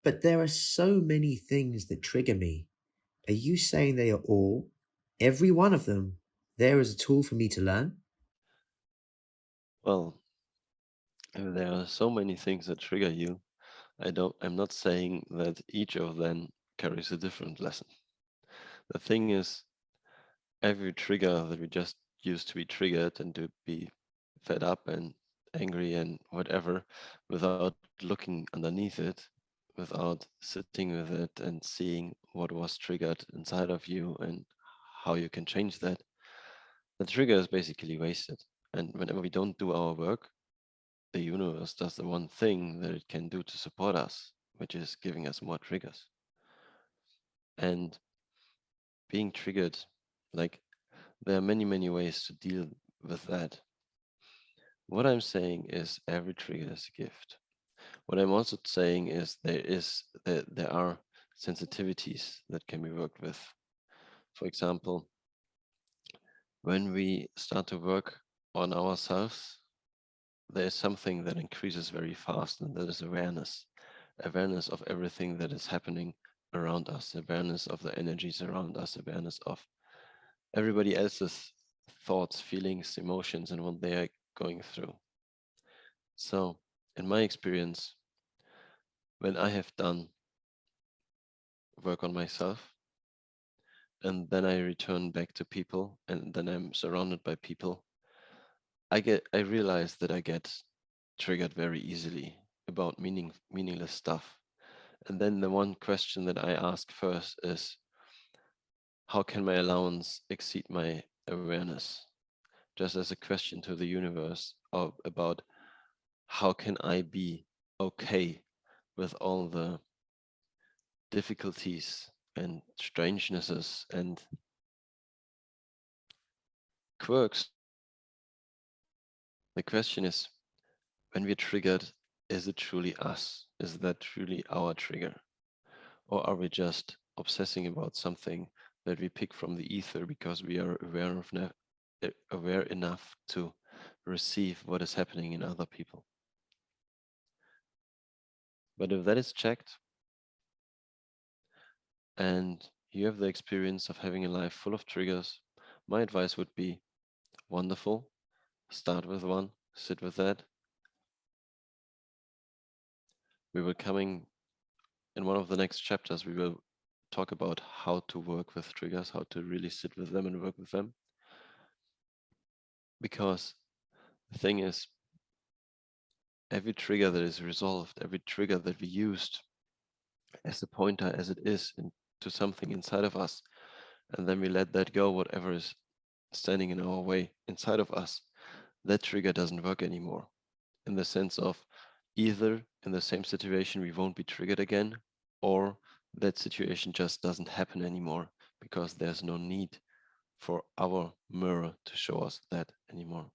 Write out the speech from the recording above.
But there are so many things that trigger me. Are you saying they are all, every one of them, there as a tool for me to learn? Well, there are so many things that trigger you. I'm not saying that each of them carries a different lesson. The thing is, every trigger that we just use to be triggered and to be fed up and angry and whatever, without looking underneath it, without sitting with it and seeing what was triggered inside of you and how you can change that, the trigger is basically wasted. And whenever we don't do our work, the universe does the one thing that it can do to support us, which is giving us more triggers. And being triggered, like, there are many, many ways to deal with that. What I'm saying is every trigger is a gift. What I'm also saying is there are sensitivities that can be worked with. For example, when we start to work on ourselves, there is something that increases very fast, and that is awareness. Awareness of everything that is happening around us, awareness of the energies around us, awareness of everybody else's thoughts, feelings, emotions, and what they are going through. So, in my experience, when I have done work on myself, and then I return back to people, and then I'm surrounded by people, I realize that I get triggered very easily about meaningless stuff. And then the one question that I ask first is, how can my allowance exceed my awareness? Just as a question to the universe about how can I be okay with all the difficulties and strangenesses and quirks. The question is, when we're triggered, is it truly us? Is that truly our trigger? Or are we just obsessing about something that we pick from the ether because we are aware enough to receive what is happening in other people? But if that is checked and you have the experience of having a life full of triggers, my advice would be wonderful. Start with one, sit with that. We will coming in one of the next chapters, we will talk about how to work with triggers, how to really sit with them and work with them. Because the thing is, every trigger that is resolved, every trigger that we used as a pointer as it is into something inside of us, and then we let that go, whatever is standing in our way inside of us, that trigger doesn't work anymore. In the sense of either in the same situation we won't be triggered again, or that situation just doesn't happen anymore because there's no need for our mirror to show us that anymore.